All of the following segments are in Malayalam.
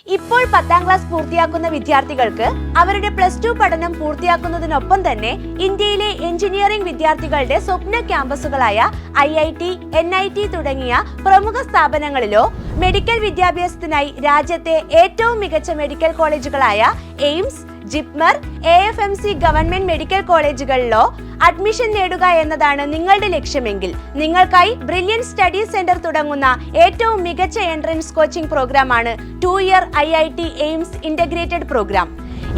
ഇപ്പോൾ 10ാം ക്ലാസ് പൂർത്തിയാക്കുന്ന വിദ്യാർത്ഥികൾക്ക് അവരുടെ +2 പഠനം പൂർത്തിയാക്കുന്നതിനൊപ്പം തന്നെ ഇന്ത്യയിലെ എഞ്ചിനീയറിംഗ് വിദ്യാർത്ഥികളുടെ സ്വപ്ന ക്യാമ്പസുകളായ IIT, NIT തുടങ്ങിയ പ്രമുഖ സ്ഥാപനങ്ങളിലോ മെഡിക്കൽ വിദ്യാഭ്യാസത്തിനായി രാജ്യത്തെ ഏറ്റവും മികച്ച മെഡിക്കൽ കോളേജുകളായ AIIMS, JIPMER, AFMC government medical കോളേജുകളിലോ അഡ്മിഷൻ നേടുക എന്നതാണ് നിങ്ങളുടെ ലക്ഷ്യമെങ്കിൽ നിങ്ങൾക്കായി ബ്രില്യൻറ്റ് സ്റ്റഡി സെന്റർ തുടങ്ങുന്ന ഏറ്റവും മികച്ച എൻട്രൻസ് കോച്ചിംഗ് പ്രോഗ്രാമാണ് 2-year IIT AIIMS integrated programme.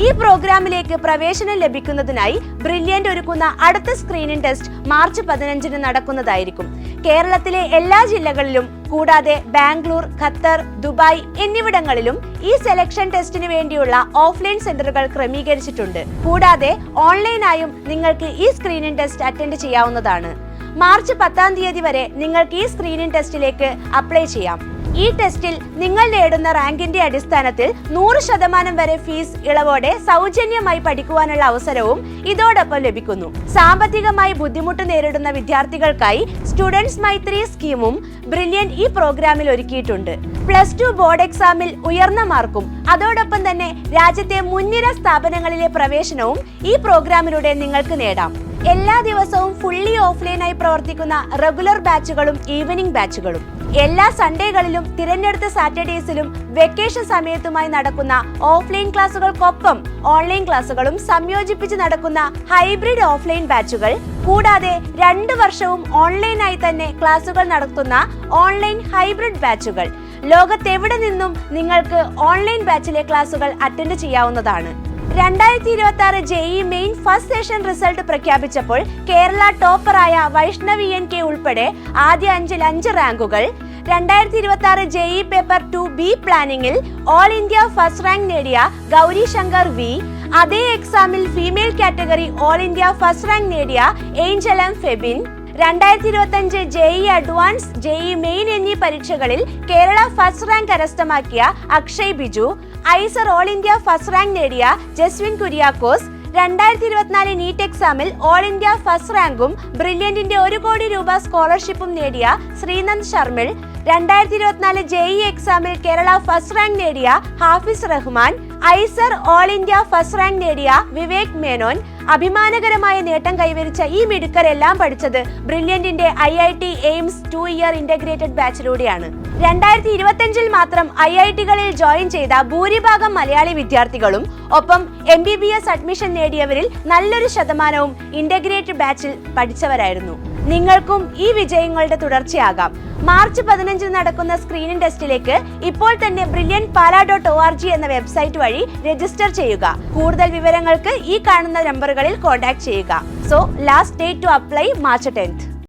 ഈ പ്രോഗ്രാമിലേക്ക് പ്രവേശനം ലഭിക്കുന്നതിനായി ബ്രില്യൻറ്റ് ഒരുക്കുന്ന അടുത്ത സ്ക്രീനിംഗ് ടെസ്റ്റ് മാർച്ച് 15-ന് നടക്കുന്നതായിരിക്കും. കേരളത്തിലെ എല്ലാ ജില്ലകളിലും കൂടാതെ ബാംഗ്ലൂർ, ഖത്തർ, ദുബായ് എന്നിവിടങ്ങളിലും ഈ സെലക്ഷൻ ടെസ്റ്റിന് വേണ്ടിയുള്ള ഓഫ്ലൈൻ സെന്ററുകൾ ക്രമീകരിച്ചിട്ടുണ്ട്. കൂടാതെ ഓൺലൈനായും നിങ്ങൾക്ക് ഈ സ്ക്രീനിംഗ് ടെസ്റ്റ് അറ്റൻഡ് ചെയ്യാവുന്നതാണ്. മാർച്ച് 10-ാം തീയതി വരെ നിങ്ങൾക്ക് ഈ സ്ക്രീനിംഗ് ടെസ്റ്റിലേക്ക് അപ്ലൈ ചെയ്യാം. ഈ ടെസ്റ്റിൽ നിങ്ങൾ നേടുന്ന റാങ്കിന്റെ അടിസ്ഥാനത്തിൽ 100% വരെ ഫീസ് ഇളവോടെ സൗജന്യമായി പഠിക്കുവാനുള്ള അവസരവും ഇതോടൊപ്പം ലഭിക്കുന്നു. സാമ്പത്തികമായി ബുദ്ധിമുട്ട് നേരിടുന്ന വിദ്യാർത്ഥികൾക്കായി സ്റ്റുഡൻസ് മൈത്രി സ്കീമും ബ്രില്യൻറ്റ് ഈ പ്രോഗ്രാമിൽ ഒരുക്കിയിട്ടുണ്ട്. +2 ബോർഡ് എക്സാമിൽ ഉയർന്ന മാർക്കും അതോടൊപ്പം തന്നെ രാജ്യത്തെ മുൻനിര സ്ഥാപനങ്ങളിലെ പ്രവേശനവും ഈ പ്രോഗ്രാമിലൂടെ നിങ്ങൾക്ക് നേടാം. എല്ലാ ദിവസവും ഫുള്ളി ഓഫ്ലൈനായി പ്രവർത്തിക്കുന്ന റെഗുലർ ബാച്ചുകളും ഈവനിംഗ് ബാച്ചുകളും, എല്ലാ സൺഡേകളിലും തിരഞ്ഞെടുത്ത സാറ്റർഡേസിലും വെക്കേഷൻ സമയത്തുമായി നടക്കുന്ന ഓഫ്ലൈൻ ക്ലാസുകൾക്കൊപ്പം ഓൺലൈൻ ക്ലാസുകളും സംയോജിപ്പിച്ച് നടക്കുന്ന ഹൈബ്രിഡ് ഓഫ്ലൈൻ ബാച്ചുകൾ, കൂടാതെ 2 വർഷവും ഓൺലൈനായി തന്നെ ക്ലാസുകൾ നടത്തുന്ന ഓൺലൈൻ ഹൈബ്രിഡ് ബാച്ചുകൾ. ലോകത്തെവിടെ നിന്നും നിങ്ങൾക്ക് ഓൺലൈൻ ബാച്ചിലെ ക്ലാസുകൾ അറ്റൻഡ് ചെയ്യാവുന്നതാണ്. 2026 JEE main first session result പ്രഖ്യാപിച്ചപ്പോൾ കേരള ടോപ്പറായ വൈഷ്ണവി NK ഉൾപ്പെടെ ആദ്യ 5-ൽ 5 റാങ്കുകൾ, 2026 JEE പേപ്പർ 2B പ്ലാനിംഗിൽ ഓൾ ഇന്ത്യ ഫസ്റ്റ് റാങ്ക് നേടിയ ഗൗരി ശങ്കർ V, അതേ എക്സാമിൽ female category all India first rank നേടിയ Angel M Febin, 2025 JEE advance, JEE main എന്നീ പരീക്ഷകളിൽ കേരള ഫസ്റ്റ് റാങ്ക് കരസ്ഥമാക്കിയ Akshay Biju, IISER all India first rank നേടിയ ജസ്വിൻ കുര്യാക്കോസ്, 2024 നീറ്റ് എക്സാമിൽ ഓൾ ഇന്ത്യ ഫസ്റ്റ് റാങ്കും ബ്രില്യന്റിന്റെ 1 കോടി രൂപ സ്കോളർഷിപ്പും നേടിയ ശ്രീനന്ദ് ശർമിൾ, 2024 JEE എക്സാമിൽ കേരള ഫസ്റ്റ് റാങ്ക് നേടിയ Hafis Rahman, IISER all India first rank നേടിയ വിവേക് മേനോൻ. അഭിമാനകരമായ നേട്ടം കൈവരിച്ച ഈ മിടുക്കരെല്ലാം പഠിച്ചത് ബ്രില്യന്റിന്റെ IIT എയിംസ് 2-year ഇന്റഗ്രേറ്റഡ് ബാച്ചിലൂടെയാണ്. 2025-ൽ മാത്രം IIT-കളിൽ ജോയിൻ ചെയ്ത ഭൂരിഭാഗം മലയാളി വിദ്യാർത്ഥികളും ഒപ്പം MBBS അഡ്മിഷൻ നേടിയവരിൽ നല്ലൊരു ശതമാനവും ഇന്റഗ്രേറ്റഡ് ബാച്ചിൽ പഠിച്ചവരായിരുന്നു. നിങ്ങൾക്കും ഈ വിജയങ്ങളുടെ തുടർച്ചയാകാം. മാർച്ച് 15-ന് നടക്കുന്ന സ്ക്രീനിംഗ് ടെസ്റ്റിലേക്ക് ഇപ്പോൾ തന്നെ brilliantpala.org എന്ന വെബ്സൈറ്റ് വഴി രജിസ്റ്റർ ചെയ്യുക. കൂടുതൽ വിവരങ്ങൾക്ക് ഈ കാണുന്ന നമ്പറുകളിൽ കോൺടാക്ട് ചെയ്യുക. So last date to apply March 10th.